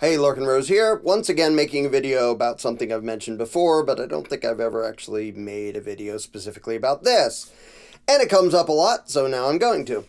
Hey, Larken Rose here, once again making a video about something I've mentioned before, but I don't think I've ever actually made a video specifically about this. And it comes up a lot, so now I'm going to.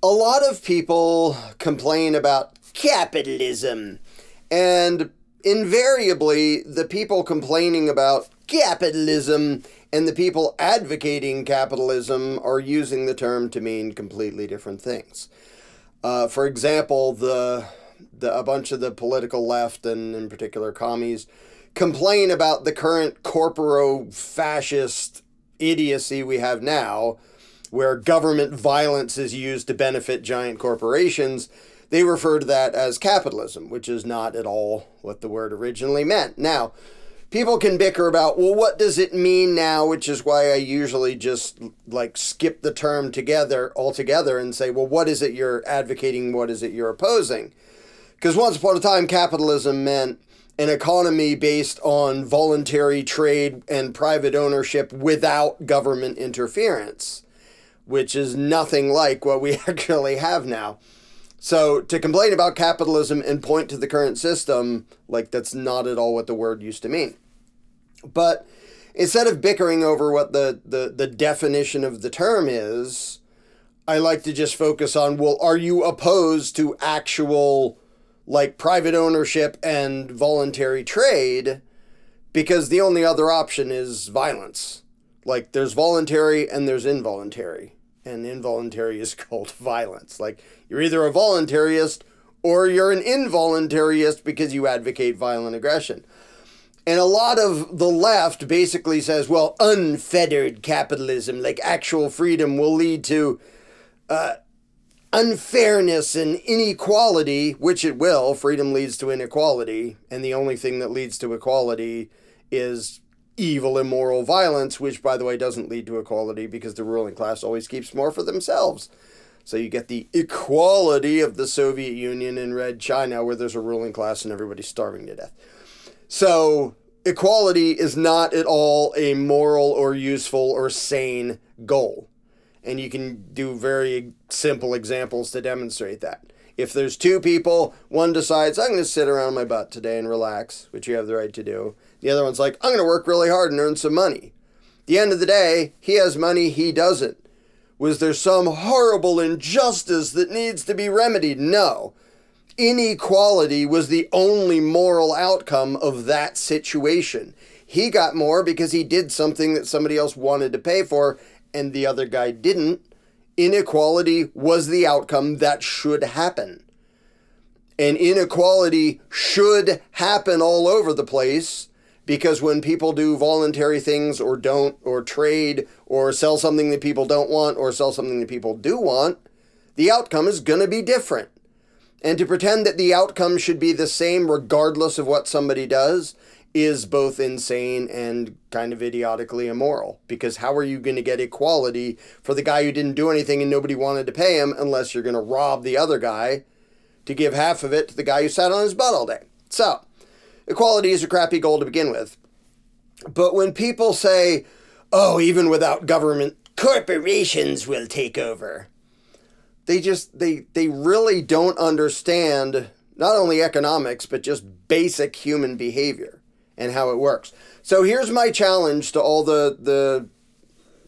A lot of people complain about capitalism, and invariably, the people complaining about capitalism and the people advocating capitalism are using the term to mean completely different things. For example, a bunch of the political left, and in particular commies, complain about the current corporo-fascist idiocy we have now, where government violence is used to benefit giant corporations. They refer to that as capitalism, which is not at all what the word originally meant. Now, people can bicker about, well, what does it mean now, which is why I usually just skip the term altogether and say, well, what is it you're advocating? What is it you're opposing? Because once upon a time, capitalism meant an economy based on voluntary trade and private ownership without government interference, which is nothing like what we actually have now. So to complain about capitalism and point to the current system, that's not at all what the word used to mean. But instead of bickering over what the definition of the term is, I like to just focus on, well, are you opposed to actual private ownership and voluntary trade? Because the only other option is violence. There's voluntary and there's involuntary. And involuntary is called violence. You're either a voluntarist or you're an involuntarist because you advocate violent aggression. And a lot of the left basically says, well, unfettered capitalism, actual freedom, will lead to unfairness and inequality, which it will. Freedom leads to inequality, and the only thing that leads to equality is evil, immoral violence, which, by the way, doesn't lead to equality because the ruling class always keeps more for themselves. So you get the equality of the Soviet Union and Red China, where there's a ruling class and everybody's starving to death. So equality is not at all a moral or useful or sane goal. And you can do very simple examples to demonstrate that. If there's two people, one decides, I'm going to sit around my butt today and relax, which you have the right to do. The other one's like, I'm going to work really hard and earn some money. At the end of the day, he has money, he doesn't. Was there some horrible injustice that needs to be remedied? No. Inequality was the only moral outcome of that situation. He got more because he did something that somebody else wanted to pay for, and the other guy didn't. Inequality was the outcome that should happen. And inequality should happen all over the place, because when people do voluntary things or don't, or trade, or sell something that people don't want, or sell something that people do want, the outcome is going to be different. And to pretend that the outcome should be the same regardless of what somebody does is both insane and kind of idiotically immoral. Because how are you going to get equality for the guy who didn't do anything and nobody wanted to pay him, unless you're going to rob the other guy to give half of it to the guy who sat on his butt all day? So, equality is a crappy goal to begin with. But when people say, oh, even without government, corporations will take over, they really don't understand not only economics, but just basic human behavior and how it works. So here's my challenge to all the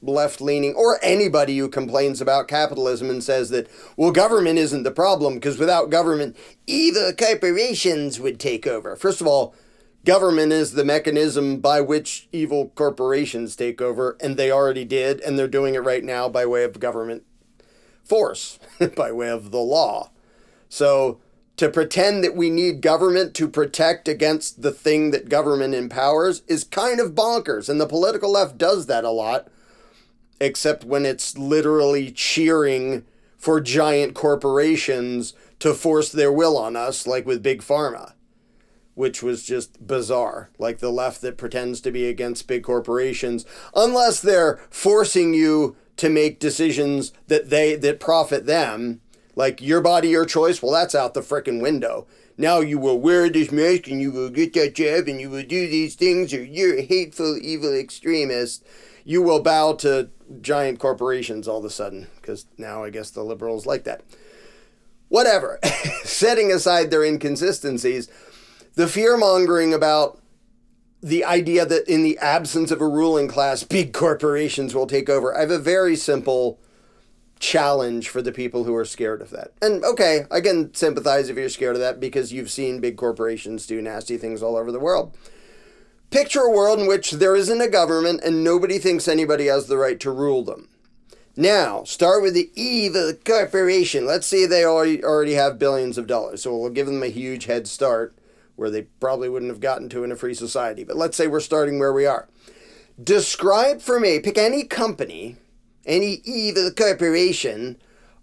left-leaning, or anybody who complains about capitalism and says that, well, government isn't the problem, because without government, evil corporations would take over. First of all, government is the mechanism by which evil corporations take over, and they already did, and they're doing it right now by way of government force, by way of the law. So to pretend that we need government to protect against the thing that government empowers is kind of bonkers. And the political left does that a lot, except when it's literally cheering for giant corporations to force their will on us, like with Big Pharma, which was just bizarre. Like the left that pretends to be against big corporations, unless they're forcing you to make decisions that profit them. Like your body, your choice, well, that's out the frickin' window. Now you will wear this mask and you will get that jab and you will do these things, or you're a hateful, evil extremist. You will bow to giant corporations all of a sudden, because now I guess the liberals like that. whatever, setting aside their inconsistencies, the fear-mongering about the idea that in the absence of a ruling class, big corporations will take over. I have a very simple challenge for the people who are scared of that. And okay, I can sympathize if you're scared of that because you've seen big corporations do nasty things all over the world. Picture a world in which there isn't a government and nobody thinks anybody has the right to rule them. Now, start with the evil corporation. Let's say they already have billions of dollars, so we'll give them a huge head start where they probably wouldn't have gotten to in a free society. But let's say we're starting where we are. Describe for me, pick any company, any evil corporation,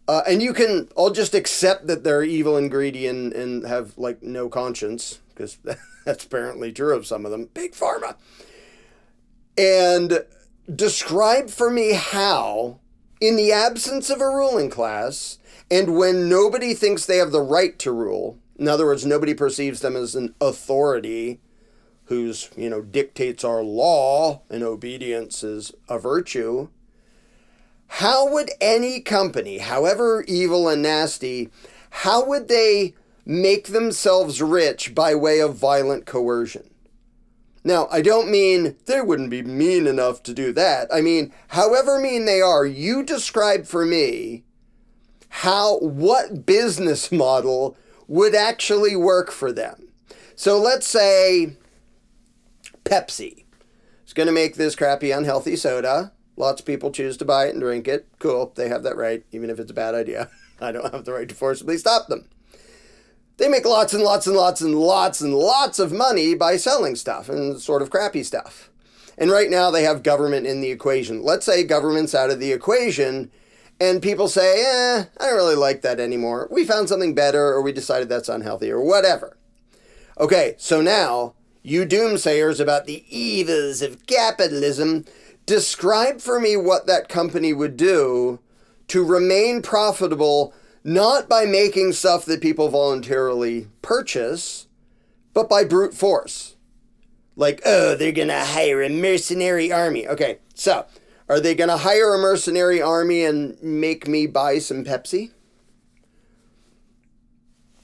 and you can, I'll just accept that they're evil and greedy and have, like, no conscience, because that's apparently true of some of them. Big pharma. And describe for me how, in the absence of a ruling class, and when nobody thinks they have the right to rule, in other words, nobody perceives them as an authority whose, dictates our law and obedience is a virtue, how would any company, however evil and nasty, how would they make themselves rich by way of violent coercion? Now, I don't mean they wouldn't be mean enough to do that. I mean, however mean they are, you describe for me what business model would actually work for them. So let's say Pepsi is going to make this crappy, unhealthy soda. Lots of people choose to buy it and drink it. Cool, they have that right, even if it's a bad idea. I don't have the right to forcibly stop them. They make lots and lots and lots and lots and lots of money by selling stuff and sort of crappy stuff. And right now they have government in the equation. Let's say government's out of the equation and people say, I don't really like that anymore. We found something better, or we decided that's unhealthy, or whatever. Okay, so now, you doomsayers about the evils of capitalism, describe for me what that company would do to remain profitable, not by making stuff that people voluntarily purchase, but by brute force. Like, they're going to hire a mercenary army. Okay, so, are they going to hire a mercenary army and make me buy some Pepsi?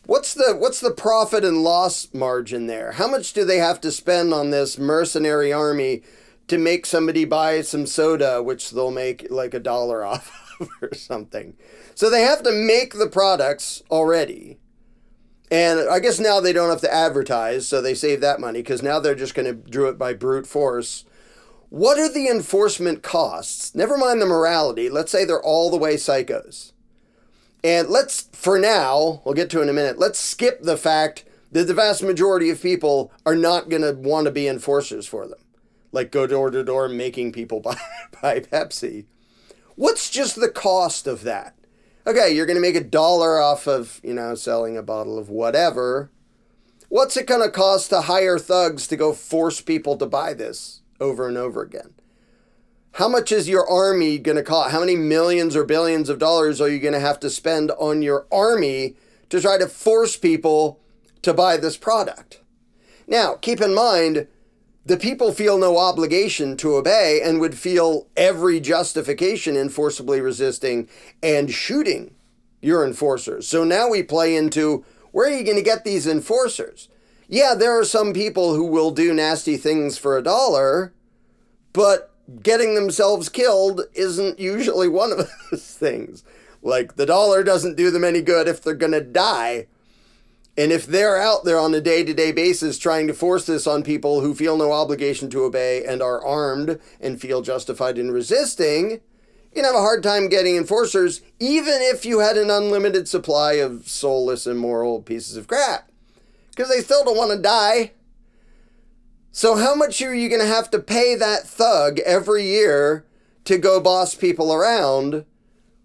What's the profit and loss margin there? How much do they have to spend on this mercenary army to make somebody buy some soda, which they'll make like $1 off of or something? So they have to make the products already. And I guess now they don't have to advertise, so they save that money, because now they're just going to do it by brute force. What are the enforcement costs? Never mind the morality. Let's say they're all the way psychos. And for now, we'll get to it in a minute, let's skip the fact that the vast majority of people are not going to want to be enforcers for them. Like go door to door making people buy Pepsi. What's just the cost of that? Okay, you're going to make $1 off of, selling a bottle of whatever. What's it going to cost to hire thugs to go force people to buy this over and over again? How much is your army going to cost? How many millions or billions of dollars are you going to have to spend on your army to try to force people to buy this product? Now, keep in mind, the people feel no obligation to obey and would feel every justification in forcibly resisting and shooting your enforcers. So now we play into, where are you going to get these enforcers? Yeah, there are some people who will do nasty things for $1, but getting themselves killed isn't usually one of those things. Like, the $1 doesn't do them any good if they're going to die. And if they're out there on a day-to-day basis trying to force this on people who feel no obligation to obey and are armed and feel justified in resisting, you'd have a hard time getting enforcers, even if you had an unlimited supply of soulless, immoral pieces of crap. Because they still don't want to die. So how much are you going to have to pay that thug every year to go boss people around?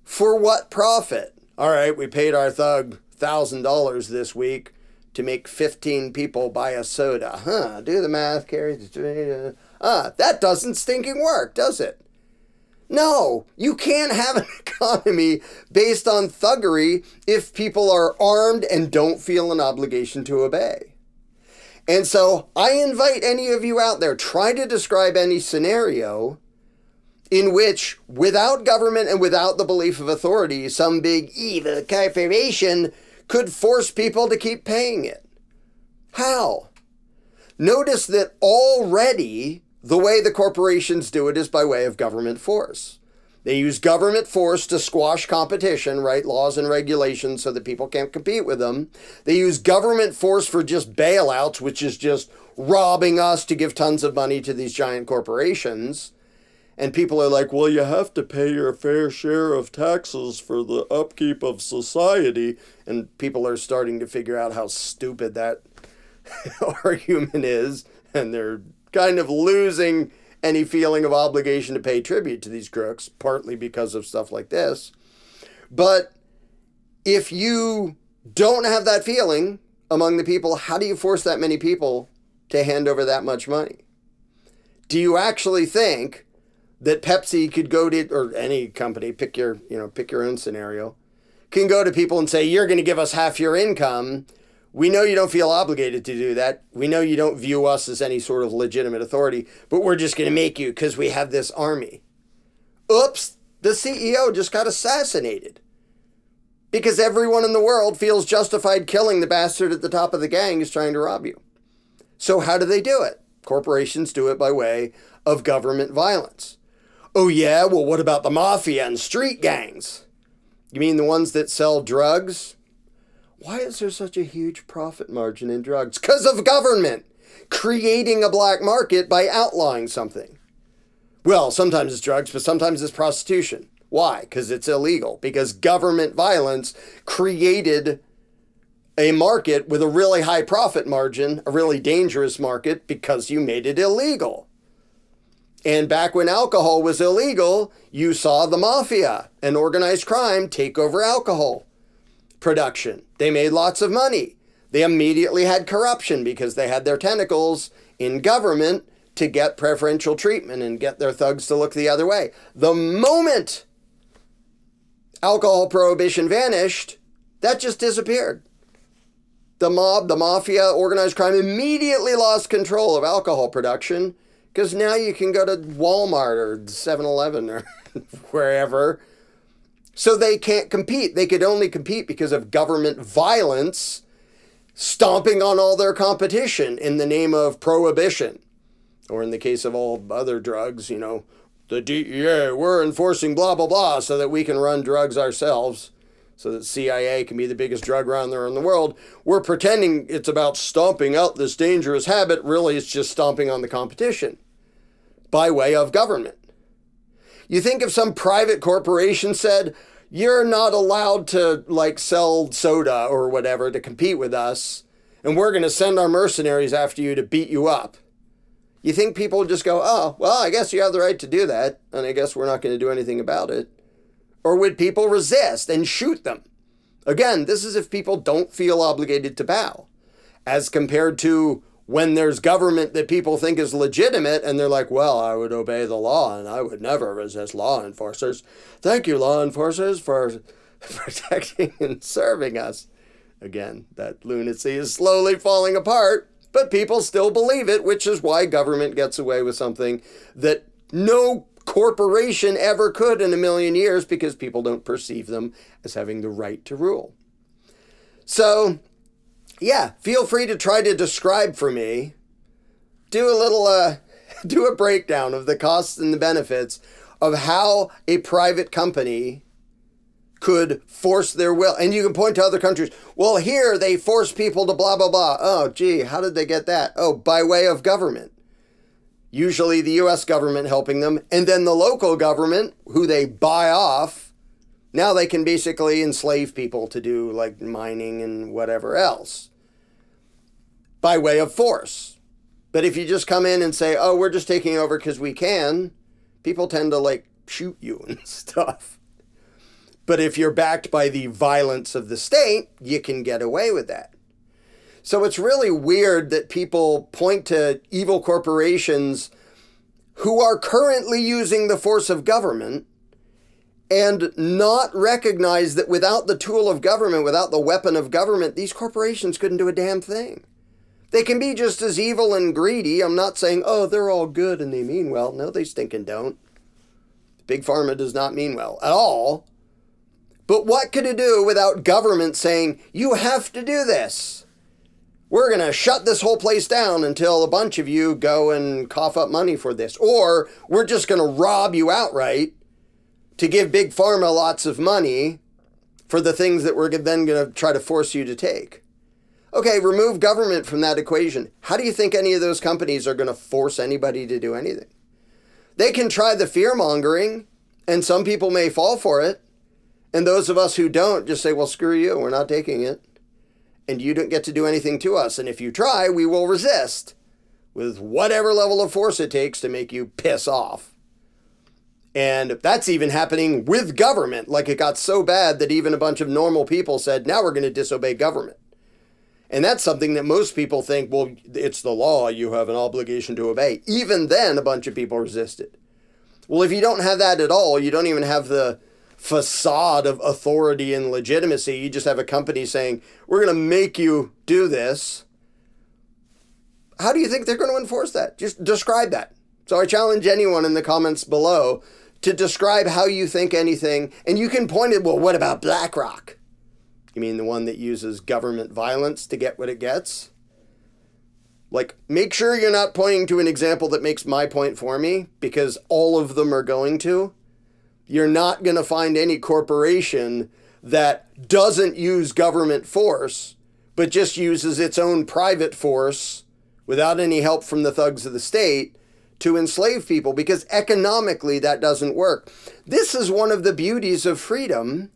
For what profit? All right, we paid our thug $1,000 this week to make 15 people buy a soda. Do the math, Carrie. That doesn't stinking work, does it? No, you can't have an economy based on thuggery if people are armed and don't feel an obligation to obey. And so I invite any of you out there, try to describe any scenario in which, without government and without the belief of authority, some big evil corporation could force people to keep paying it. How? Notice that already the way the corporations do it is by way of government force. They use government force to squash competition, right? Laws and regulations so that people can't compete with them. They use government force for just bailouts, which is just robbing us to give tons of money to these giant corporations. And people are like, well, you have to pay your fair share of taxes for the upkeep of society. And people are starting to figure out how stupid that argument is. And they're kind of losing any feeling of obligation to pay tribute to these crooks, partly because of stuff like this. But if you don't have that feeling among the people, how do you force that many people to hand over that much money? Do you actually think that Pepsi could go to, or any company, pick your own scenario, can go to people and say, you're going to give us half your income. We know you don't feel obligated to do that. We know you don't view us as any sort of legitimate authority, but we're just going to make you because we have this army. Oops, the CEO just got assassinated because everyone in the world feels justified killing the bastard at the top of the gang who's trying to rob you. So how do they do it? Corporations do it by way of government violence. Oh yeah, well what about the mafia and street gangs? You mean the ones that sell drugs? Why is there such a huge profit margin in drugs? Because of government creating a black market by outlawing something. Well, sometimes it's drugs, but sometimes it's prostitution. Why? Because it's illegal. Because government violence created a market with a really high profit margin, a really dangerous market, because you made it illegal. And back when alcohol was illegal, you saw the mafia and organized crime take over alcohol production. They made lots of money. They immediately had corruption because they had their tentacles in government to get preferential treatment and get their thugs to look the other way. The moment alcohol prohibition vanished, that just disappeared. The mob, the mafia, organized crime immediately lost control of alcohol production because now you can go to Walmart or 7-Eleven or wherever. So they can't compete. They could only compete because of government violence, stomping on all their competition in the name of prohibition. Or in the case of all other drugs, the DEA, we're enforcing blah, blah, blah, so that we can run drugs ourselves, so that CIA can be the biggest drug runner in the world. We're pretending it's about stomping out this dangerous habit. Really, it's just stomping on the competition by way of government. You think if some private corporation said, you're not allowed to sell soda or whatever to compete with us, and we're going to send our mercenaries after you to beat you up. You think people would just go, oh, well, I guess you have the right to do that, and I guess we're not going to do anything about it? Or would people resist and shoot them? Again, this is if people don't feel obligated to bow, as compared to when there's government that people think is legitimate and they're like, well, I would obey the law and I would never resist law enforcers. Thank you, law enforcers, for protecting and serving us. Again, that lunacy is slowly falling apart, but people still believe it, which is why government gets away with something that no corporation ever could in a million years, because people don't perceive them as having the right to rule. So, yeah, feel free to try to describe for me. Do a breakdown of the costs and the benefits of how a private company could force their will. And you can point to other countries. Well, here they force people to blah, blah, blah. Oh, gee, how did they get that? Oh, by way of government. Usually the U.S. government helping them. And then the local government, who they buy off. Now they can basically enslave people to do mining and whatever else by way of force. But if you just come in and say, oh, we're just taking over because we can, people tend to shoot you and stuff. But if you're backed by the violence of the state, you can get away with that. So it's really weird that people point to evil corporations who are currently using the force of government and not recognize that without the tool of government, without the weapon of government, these corporations couldn't do a damn thing. They can be just as evil and greedy. I'm not saying, oh, they're all good and they mean well. No, they stinking don't. Big Pharma does not mean well at all. But what could it do without government saying, you have to do this? We're going to shut this whole place down until a bunch of you go and cough up money for this. Or we're just going to rob you outright to give Big Pharma lots of money for the things that we're then going to try to force you to take. Okay, remove government from that equation. How do you think any of those companies are going to force anybody to do anything? They can try the fear-mongering, and some people may fall for it. And those of us who don't just say, well, screw you, we're not taking it. And you don't get to do anything to us. And if you try, we will resist with whatever level of force it takes to make you piss off. And that's even happening with government. Like it got so bad that even a bunch of normal people said, now we're going to disobey government. And that's something that most people think, well, it's the law, you have an obligation to obey. Even then, a bunch of people resisted. Well, if you don't have that at all, you don't even have the facade of authority and legitimacy. You just have a company saying, we're going to make you do this. How do you think they're going to enforce that? Just describe that. So I challenge anyone in the comments below to describe how you think anything. And you can point it, well, what about BlackRock? You mean the one that uses government violence to get what it gets? Like, make sure you're not pointing to an example that makes my point for me, because all of them are going to. You're not going to find any corporation that doesn't use government force, but just uses its own private force without any help from the thugs of the state to enslave people, because economically that doesn't work. This is one of the beauties of freedom,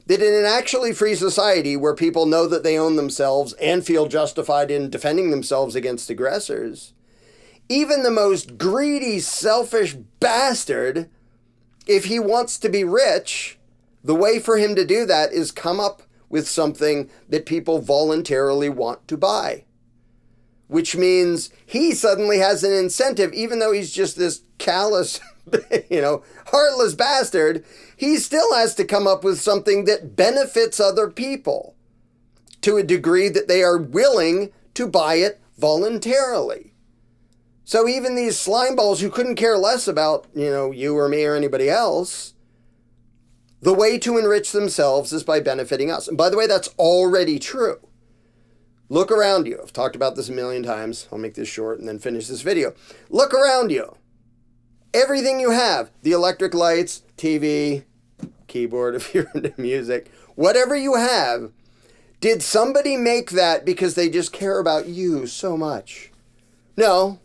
that in an actually free society where people know that they own themselves and feel justified in defending themselves against aggressors, even the most greedy, selfish bastard, if he wants to be rich, the way for him to do that is come up with something that people voluntarily want to buy. Which means he suddenly has an incentive, even though he's just this callous, heartless bastard, he still has to come up with something that benefits other people to a degree that they are willing to buy it voluntarily. So even these slimeballs who couldn't care less about, you or me or anybody else, the way to enrich themselves is by benefiting us. And by the way, that's already true. Look around you. I've talked about this a million times. I'll make this short and then finish this video. Look around you. Everything you have, the electric lights, TV, keyboard if you're into music, whatever you have, did somebody make that because they just care about you so much? No.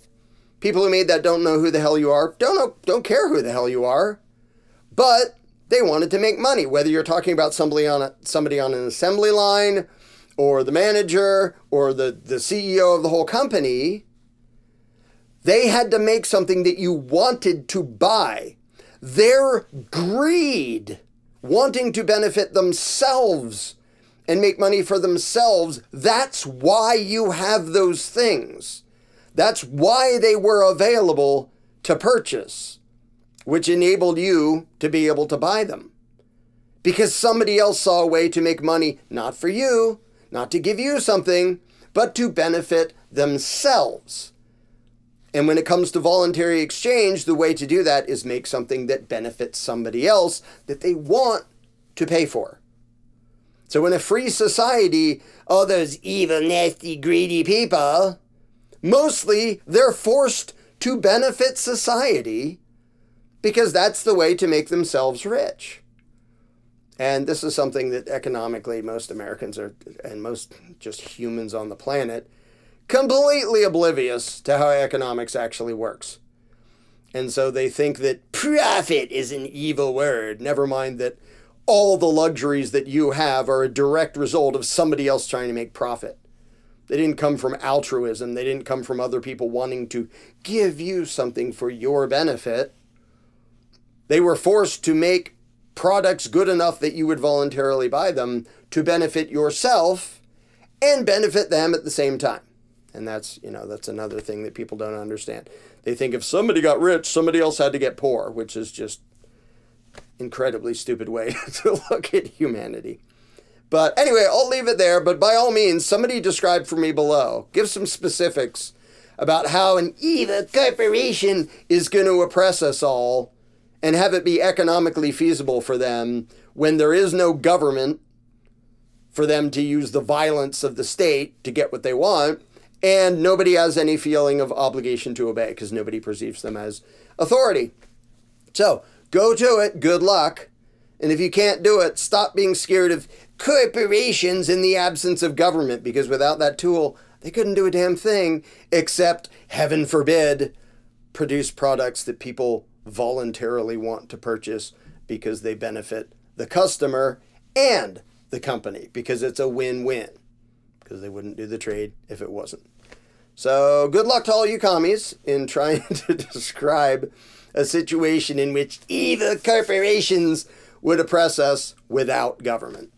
People who made that don't know who the hell you are, don't care who the hell you are, but they wanted to make money, whether you're talking about somebody on an assembly line, or the manager, or the CEO of the whole company. They had to make something that you wanted to buy. Their greed, wanting to benefit themselves and make money for themselves, that's why you have those things. That's why they were available to purchase, which enabled you to be able to buy them. Because somebody else saw a way to make money, not for you, not to give you something, but to benefit themselves. And when it comes to voluntary exchange, the way to do that is make something that benefits somebody else that they want to pay for. So in a free society, all those evil, nasty, greedy people, mostly they're forced to benefit society because that's the way to make themselves rich. And this is something that economically most Americans are, and most just humans on the planet, completely oblivious to how economics actually works. And so they think that profit is an evil word. Never mind that all the luxuries that you have are a direct result of somebody else trying to make profit. They didn't come from altruism. They didn't come from other people wanting to give you something for your benefit. They were forced to make products good enough that you would voluntarily buy them to benefit yourself and benefit them at the same time. And that's another thing that people don't understand. They think if somebody got rich, somebody else had to get poor, which is just incredibly stupid way to look at humanity. But anyway, I'll leave it there. But by all means, somebody describe for me below. Give some specifics about how an evil corporation is going to oppress us all and have it be economically feasible for them when there is no government for them to use the violence of the state to get what they want, and nobody has any feeling of obligation to obey because nobody perceives them as authority. So go to it. Good luck. And if you can't do it, stop being scared of corporations in the absence of government, because without that tool, they couldn't do a damn thing except, heaven forbid, produce products that people voluntarily want to purchase because they benefit the customer and the company, because it's a win-win, because they wouldn't do the trade if it wasn't. So good luck to all you commies in trying to describe a situation in which evil corporations would oppress us without government.